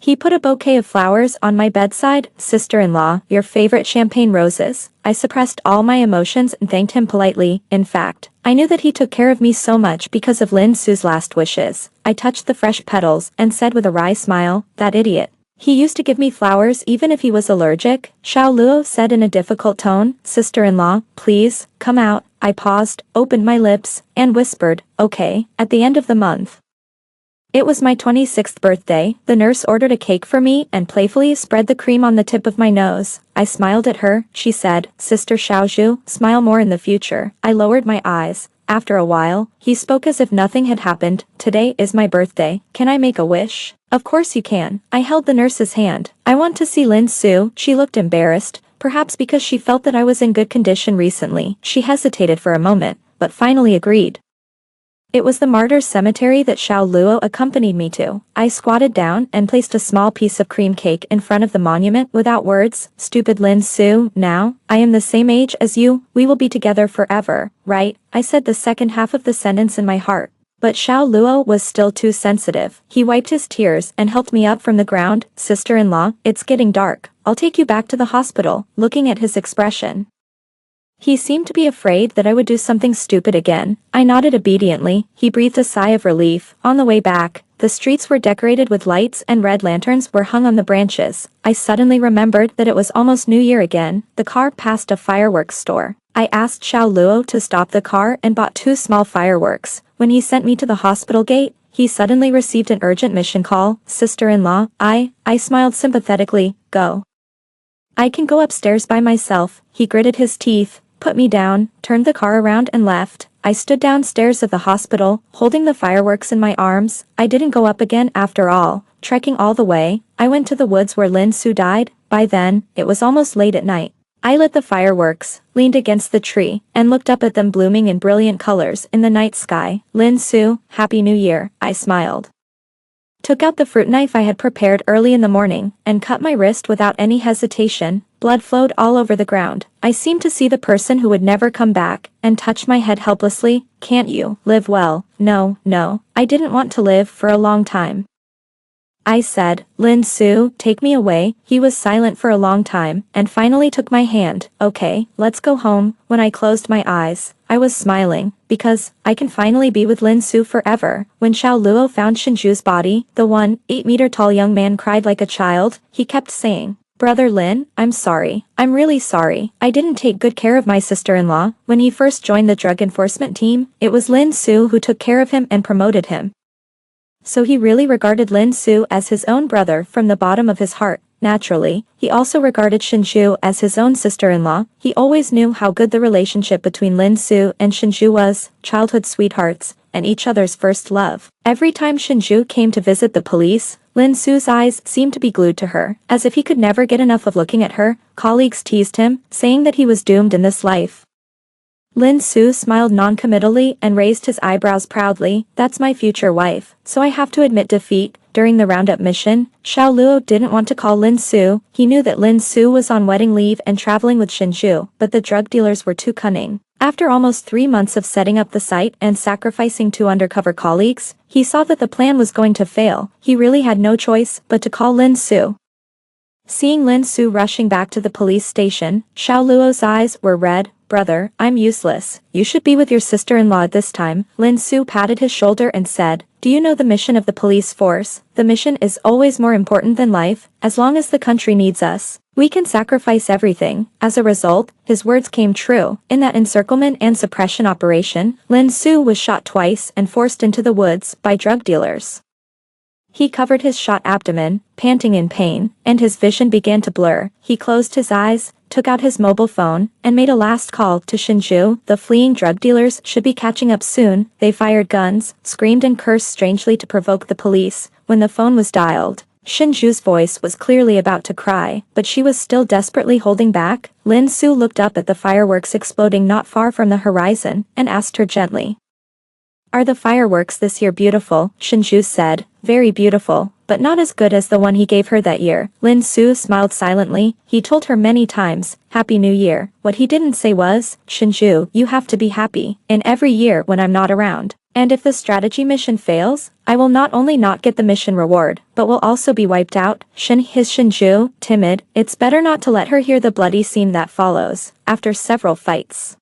He put a bouquet of flowers on my bedside. Sister-in-law, your favorite champagne roses. I suppressed all my emotions and thanked him politely. In fact, I knew that he took care of me so much because of Lin Su's last wishes. I touched the fresh petals and said with a wry smile, that idiot. He used to give me flowers even if he was allergic. Xiao Luo said in a difficult tone, Sister-in-law, please, come out. I paused, opened my lips, and whispered, okay, at the end of the month. It was my 26th birthday. The nurse ordered a cake for me and playfully spread the cream on the tip of my nose. I smiled at her. She said, "Sister Xiaozhu, smile more in the future." I lowered my eyes. After a while, he spoke as if nothing had happened. "Today is my birthday. Can I make a wish?" "Of course you can." I held the nurse's hand. "I want to see Lin Su." She looked embarrassed, perhaps because she felt that I was in good condition recently. She hesitated for a moment, but finally agreed. It was the martyrs' cemetery that Xiao Luo accompanied me to. I squatted down and placed a small piece of cream cake in front of the monument without words. "Stupid Lin Su, now, I am the same age as you, we will be together forever, right?" I said the second half of the sentence in my heart. But Xiao Luo was still too sensitive. He wiped his tears and helped me up from the ground. "Sister-in-law, it's getting dark. I'll take you back to the hospital." Looking at his expression, he seemed to be afraid that I would do something stupid again. I nodded obediently. He breathed a sigh of relief. On the way back, the streets were decorated with lights and red lanterns were hung on the branches. I suddenly remembered that it was almost New Year again. The car passed a fireworks store. I asked Xiao Luo to stop the car and bought 2 small fireworks. When he sent me to the hospital gate, he suddenly received an urgent mission call. "Sister-in-law, I smiled sympathetically. "Go. I can go upstairs by myself." He gritted his teeth, put me down, turned the car around and left. I stood downstairs of the hospital, holding the fireworks in my arms. I didn't go up again after all. Trekking all the way, I went to the woods where Lin Su died. By then, it was almost late at night. I lit the fireworks, leaned against the tree, and looked up at them blooming in brilliant colors in the night sky. "Lin Su, Happy New Year," I smiled. Took out the fruit knife I had prepared early in the morning, and cut my wrist without any hesitation. Blood flowed all over the ground. I seemed to see the person who would never come back, and touched my head helplessly. "Can't you live well?" No, I didn't want to live for a long time. I said, "Lin Su, take me away." He was silent for a long time, and finally took my hand. "Okay, let's go home." When I closed my eyes, I was smiling, because I can finally be with Lin Su forever. When Xiao Luo found Shinju's body, the 8-meter-tall young man cried like a child. He kept saying, "Brother Lin, I'm sorry. I'm really sorry. I didn't take good care of my sister-in-law." When he first joined the drug enforcement team, it was Lin Su who took care of him and promoted him. So he really regarded Lin Su as his own brother from the bottom of his heart. Naturally, he also regarded Shinju as his own sister-in-law. He always knew how good the relationship between Lin Su and Shinju was, childhood sweethearts, and each other's first love. Every time Shinju came to visit the police, Lin Su's eyes seemed to be glued to her, as if he could never get enough of looking at her. Colleagues teased him, saying that he was doomed in this life. Lin Su smiled non-committally and raised his eyebrows proudly. "That's my future wife, so I have to admit defeat." During the roundup mission, Xiao Luo didn't want to call Lin Su. He knew that Lin Su was on wedding leave and traveling with Shinju, but the drug dealers were too cunning. After almost 3 months of setting up the site and sacrificing 2 undercover colleagues, he saw that the plan was going to fail. He really had no choice but to call Lin Su. Seeing Lin Su rushing back to the police station, Xiao Luo's eyes were red. "Brother, I'm useless. You should be with your sister-in-law at this time." Lin Su patted his shoulder and said, "Do you know the mission of the police force? The mission is always more important than life. As long as the country needs us, we can sacrifice everything." As a result, his words came true. In that encirclement and suppression operation, Lin Su was shot twice and forced into the woods by drug dealers. He covered his shot abdomen, panting in pain, and his vision began to blur. He closed his eyes, took out his mobile phone, and made a last call to Shinju. The fleeing drug dealers should be catching up soon. They fired guns, screamed and cursed strangely to provoke the police. When the phone was dialed, Shinju's voice was clearly about to cry, but she was still desperately holding back. Lin Su looked up at the fireworks exploding not far from the horizon, and asked her gently, "Are the fireworks this year beautiful?" Shinju said, "Very beautiful, but not as good as the one he gave her that year." Lin Su smiled silently. He told her many times, "Happy New Year." What he didn't say was, "Shinju, you have to be happy in every year when I'm not around. And if the strategy mission fails, I will not only not get the mission reward, but will also be wiped out." His Shinju, timid, it's better not to let her hear the bloody scene that follows. After several fights,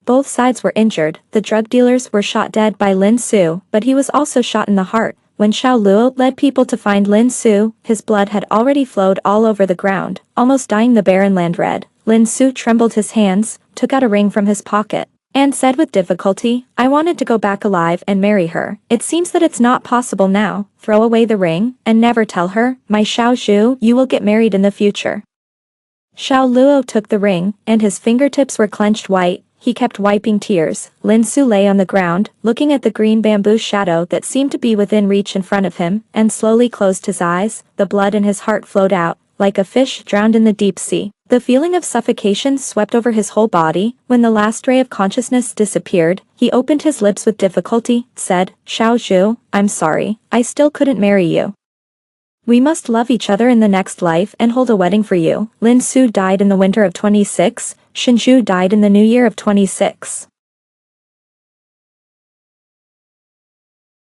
both sides were injured. The drug dealers were shot dead by Lin Su, but he was also shot in the heart. When Xiao Luo led people to find Lin Su, his blood had already flowed all over the ground, almost dyeing the barren land red. Lin Su trembled his hands, took out a ring from his pocket, Anne said with difficulty. I wanted to go back alive and marry her. It seems that it's not possible now. Throw away the ring, and never tell her, my Xiao Zhu, you will get married in the future. Xiao Luo took the ring, and his fingertips were clenched white. He kept wiping tears. Lin Su lay on the ground, looking at the green bamboo shadow that seemed to be within reach in front of him, and slowly closed his eyes. The blood in his heart flowed out, like a fish drowned in the deep sea. The feeling of suffocation swept over his whole body. When the last ray of consciousness disappeared, he opened his lips with difficulty, said, Xiao Zhu, I'm sorry, I still couldn't marry you. We must love each other in the next life and hold a wedding for you. Lin Su died in the winter of 26, Shinju died in the new year of 26.